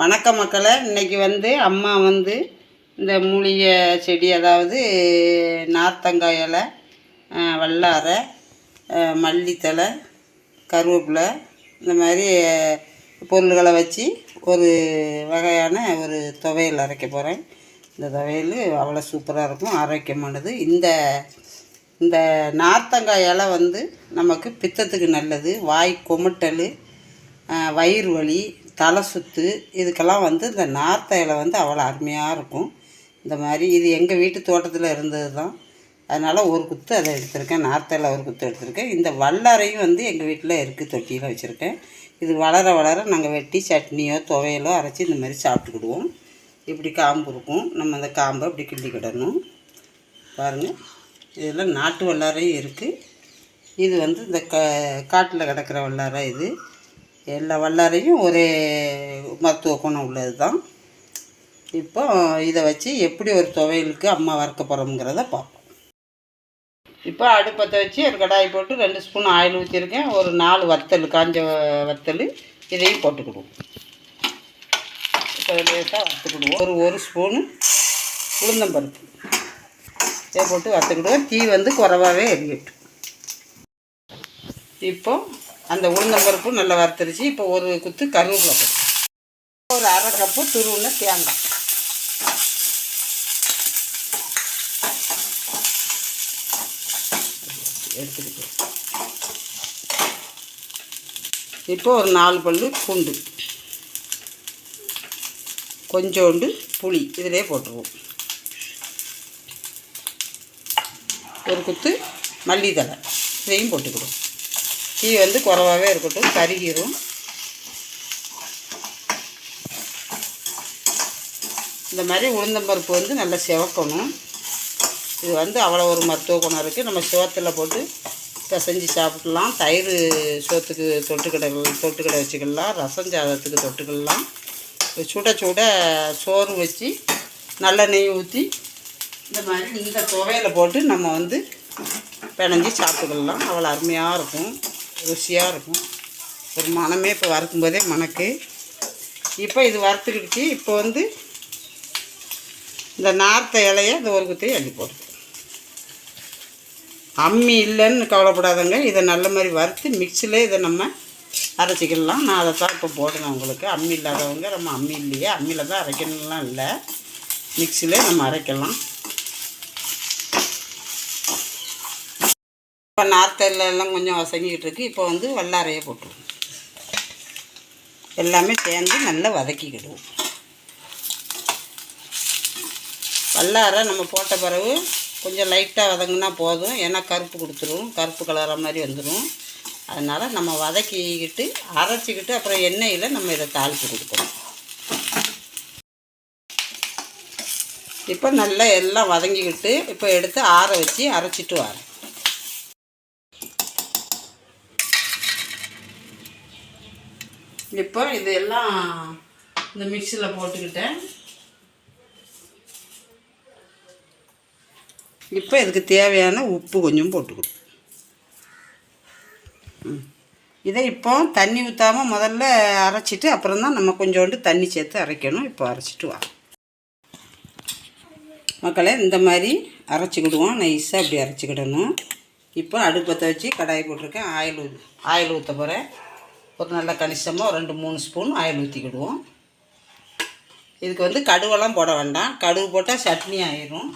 வணக்கம் மக்களே. இன்றைக்கி அம்மா இந்த மூலிகை செடி, அதாவது நார்த்தங்காய் இலை, வல்லாரை, மல்லித்தலை, கருவேப்பிலை, இந்த மாதிரி பொருள்களை வச்சு ஒரு வகையான ஒரு துவையல் அரைக்க போகிறேன். இந்த துவையல் அவ்வளோ சூப்பராக இருக்கும், ஆரோக்கியமானது. இந்த நார்த்தங்காய் இலை நமக்கு பித்தத்துக்கு நல்லது. வாய் கொமட்டல், வயிறு வலி, தலை சுற்று, இதுக்கெல்லாம் இந்த நார்த்தை இலை அவ்வளோ அருமையாக இருக்கும். இந்த மாதிரி இது எங்கள் வீட்டு தோட்டத்தில் இருந்தது தான், அதனால் ஒரு குத்து அதை எடுத்திருக்கேன். நார்த்தை இலை ஒரு குத்து எடுத்திருக்கேன். இந்த வல்லாரையும் எங்கள் வீட்டில் இருக்குது, தொட்டியில் வச்சுருக்கேன். இது வளர வளர நாங்கள் வெட்டி சட்னியோ துவையலோ அரைச்சி இந்த மாதிரி சாப்பிட்டுக்கிடுவோம். இப்படி காம்பு இருக்கும், நம்ம அந்த காம்பை இப்படி கிள்ளிக்கிடணும். பாருங்கள், இதில் நாட்டு வல்லாரையும் இருக்குது. இது இந்த காட்டில் கிடக்கிற வல்லாரை. இது எல்லா வல்லாரையும் ஒரே மருத்துவ குணம் உள்ளது தான். இப்போ இதை வச்சு எப்படி ஒரு துவையலுக்கு அம்மா வறுக்க போகிறோம்ங்கிறத பார்ப்போம். இப்போ அடுப்பத்தை வச்சு ஒரு கடாய் போட்டு 2 ஸ்பூன் ஆயில் ஊற்றிருக்கேன். ஒரு 4 வத்தல், காஞ்ச வத்தல், இதையும் போட்டுக்கிடுவோம். இப்போ லேசாக வறுத்துக்கிடுவோம். ஒரு ஸ்பூனு உளுந்தம்பருப்பு இதை போட்டு வறுத்துக்கிடுவோம். தீ குறைவாகவே எரியட்டும். இப்போ அந்த உளுந்தம்பருப்பு நல்லா வறுத்துருச்சு. இப்போ ஒரு குத்து கருவேப்பிலை போட்டு, ஒரு அரை கப்பு துருவுன தேங்காய், எடுத்துக்கிட்டு இப்போ ஒரு 4 பல்லு பூண்டு, கொஞ்சோண்டு புளி இதிலே போட்டுருவோம். ஒரு குத்து மல்லித்தலை இதையும் போட்டுக்கிடுவோம். தீ குறைவாகவே இருக்கட்டும், கருகிரும். இந்த மாதிரி உளுந்தம்பருப்பு நல்லா சிவக்கணும். இது அவ்வளோ ஒரு மருத்துவ குணம் இருக்குது. நம்ம சோத்தில் போட்டு பிசைஞ்சு சாப்பிட்லாம். தயிர் சோத்துக்கு தொட்டுக்கடை வச்சுக்கலாம். ரசம் சாதத்துக்கு தொட்டுக்கலாம். சுட சோறு வச்சு நல்லெண்ணெய் ஊற்றி இந்த மாதிரி இந்த துவையில் போட்டு நம்ம பிணைஞ்சி சாப்பிட்டுக்கலாம். அவ்வளோ அருமையாக இருக்கும், ருசியாக இருக்கும். ஒரு மணமே இப்போ வறுக்கும்போதே மணக்கு. இப்போ இது வறுத்துக்கிடுச்சு. இப்போ இந்த நார்த்தை இலையை இந்த ஒரு குத்தையும் அள்ளி போட்டு, அம்மி இல்லைன்னு கவலைப்படாதங்க. இதை நல்ல மாதிரி வறுத்து மிக்சியில் இதை நம்ம அரைச்சிக்கலாம். நான் அதை தான் இப்போ போடுறேன் உங்களுக்கு. அம்மி இல்லாதவங்க, நம்ம அம்மி இல்லையே, அம்மியில் தான் அரைக்கணும்லாம் இல்லை, மிக்சியில் நம்ம அரைக்கலாம். இப்போ நார்த்தையில் எல்லாம் கொஞ்சம் வசங்கிக்கிட்டு இருக்குது. இப்போ வல்லாரையை போட்டுருவோம். எல்லாமே சேர்ந்து நல்லா வதக்கிக்கிடுவோம். வல்லாரை நம்ம போட்ட பிறகு கொஞ்சம் லைட்டாக வதங்கினா போதும், ஏன்னா கருப்பு கொடுத்துரும், கருப்பு கலராக மாதிரி வந்துடும். அதனால் நம்ம வதக்கிக்கிட்டு அரைச்சிக்கிட்டு அப்புறம் எண்ணெயில் நம்ம இதை தாளித்து கொடுக்கணும். இப்போ நல்லா எல்லாம் வதங்கிக்கிட்டு இப்போ எடுத்து ஆற வச்சு அரைச்சிட்டு வரேன். இப்போ இதெல்லாம் இந்த மிக்சியில் போட்டுக்கிட்டேன். இப்போ இதுக்கு தேவையான உப்பு கொஞ்சம் போட்டுக்கணும். இதை இப்போ தண்ணி ஊற்றாமல் முதல்ல அரைச்சிட்டு அப்புறம் தான் நம்ம கொஞ்சோண்டு தண்ணி சேர்த்து அரைக்கணும். இப்போ அரைச்சிட்டு வா மக்களே. இந்த மாதிரி அரைச்சிக்கிடுவோம், நைஸாக இப்படி அரைச்சிக்கிடணும். இப்போ அடுப்பத்தை வச்சு கடாய் போட்டிருக்கேன். ஆயில் ஊற்ற போகிறேன். ஒரு நல்ல கணிசமாக ஒரு 2-3 ஸ்பூன் ஆயில் ஊற்றிக்கிடுவோம். இதுக்கு கடுவெல்லாம் போட வேண்டாம், கடுகு போட்டால் சட்னி ஆயிரும்.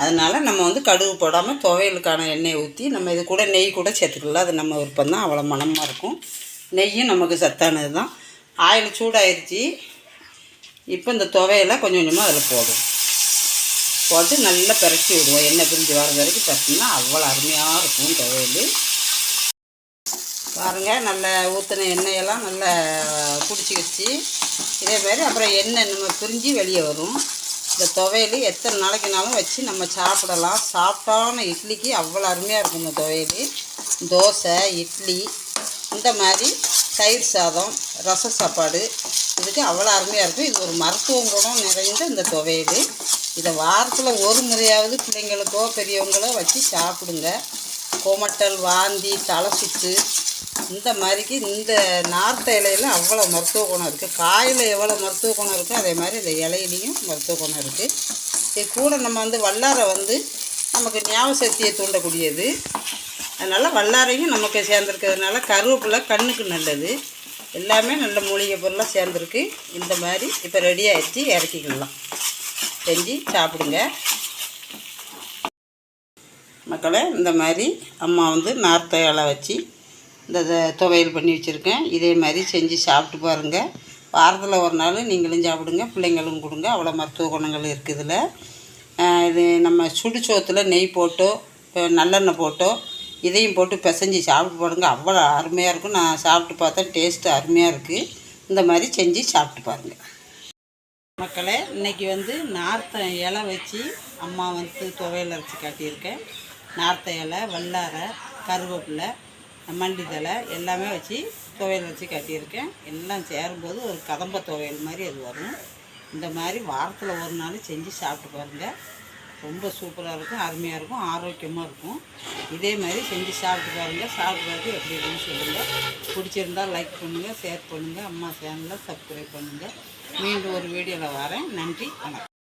அதனால் நம்ம கடுகு போடாமல் துவையலுக்கான எண்ணெயை ஊற்றி நம்ம இது கூட நெய் கூட சேர்த்துக்கலாம். அது நம்ம விருப்பம் தான், அவ்வளோ மணமாக இருக்கும். நெய்யும் நமக்கு சத்தானது தான். ஆயில் சூடாயிருச்சு. இப்போ இந்த துவையலை கொஞ்சம் கொஞ்சமாக அதில் போட்டு நல்லா பிரட்டி விடுவோம். எண்ணெய் பிரிஞ்சு வர வரைக்கும் பார்த்தீங்கன்னா அவ்வளோ அருமையாக இருக்கும் துவையல். பாருங்கள், நல்ல ஊற்றின எண்ணெயெல்லாம் நல்லா குடிச்சிக்கிச்சு. இதேமாரி அப்புறம் எண்ணெய் நம்ம பிரிஞ்சு வெளியே வரும். இந்த துவையல் எத்தனை நாளைக்குனாலும் வச்சு நம்ம சாப்பிடலாம். சாப்பிட்டான இட்லிக்கு அவ்வளோ அருமையாக இருக்கும் இந்த துவையல். தோசை, இட்லி, இந்த மாதிரி தயிர் சாதம், ரச சாப்பாடு, இதுக்கு அவ்வளோ அருமையாக இருக்கும். இது ஒரு மருத்துவம் குணம் நிறைந்த இந்த துவையல். இதை வாரத்தில் ஒரு முறையாவது பிள்ளைங்களுக்கோ பெரியவங்களோ வச்சு சாப்பிடுங்க. கோமட்டல், வாந்தி, தலை சுற்று, இந்த மாதிரிக்கு இந்த நார்த்த இலையில் அவ்வளோ மருத்துவ குணம் இருக்குது. காயில் எவ்வளோ மருத்துவ குணம் இருக்கோ அதே மாதிரி இந்த இலையிலையும் மருத்துவ குணம் இருக்குது. இது கூட நம்ம வந்து வல்லாரை வந்து நமக்கு ஞாபக சக்தியை தூண்டக்கூடியது. அதனால் வல்லாரையும் நமக்கு சேர்ந்துருக்கிறதுனால கருவேப்பிலை கண்ணுக்கு நல்லது. எல்லாமே நல்ல மூலிகை பொருளாக சேர்ந்துருக்கு. இந்த மாதிரி இப்போ ரெடி ஆகிடுச்சு, இறக்கிக்கலாம். செஞ்சு சாப்பிடுங்க மக்களே. இந்த மாதிரி அம்மா வந்து நார்த்த இலை வச்சு இந்த துவையல் பண்ணி வச்சுருக்கேன். இதே மாதிரி செஞ்சு சாப்பிட்டு பாருங்கள். வாரத்தில் ஒரு நாள் நீங்களும் சாப்பிடுங்க, பிள்ளைங்களும் கொடுங்க. அவ்வளோ மருத்துவ குணங்கள் இருக்குது இதில். இது நம்ம சுடுசோத்தில் நெய் போட்டோ நல்லெண்ணெய் போட்டோ இதையும் போட்டு பிசைஞ்சி சாப்பிட்டு பாருங்கள். அவ்வளோ அருமையாக இருக்கும். நான் சாப்பிட்டு பார்த்தேன், டேஸ்ட்டு அருமையாக இருக்குது. இந்த மாதிரி செஞ்சு சாப்பிட்டு பாருங்கள் மக்களே. இன்றைக்கி வந்து நார்த்த இலை வச்சு அம்மா வந்து துவையல் அரைச்சி காட்டியிருக்கேன். நார்த்த இலை, வல்லாரை, கருவேப்பிலை, மல்லித்தலை எல்லாமே வச்சு துவையல் வச்சு காட்டியிருக்கேன். எல்லாம் சேரும்போது ஒரு கதம்ப துவையல் மாதிரி அது வரும். இந்த மாதிரி வாரத்தில் ஒரு நாள் செஞ்சு சாப்பிட்டு பாருங்கள். ரொம்ப சூப்பராக இருக்கும், அருமையாக இருக்கும், ஆரோக்கியமாக இருக்கும். இதே மாதிரி செஞ்சு சாப்பிட்டு பாருங்கள். சாப்பிட்டு பார்த்து எப்படி இருக்குன்னு சொல்லுங்கள். பிடிச்சிருந்தால் லைக் பண்ணுங்கள், ஷேர் பண்ணுங்கள். அம்மா சேனலை சப்ஸ்கிரைப் பண்ணுங்கள். மீண்டும் ஒரு வீடியோவில் வரேன். நன்றி, வணக்கம்.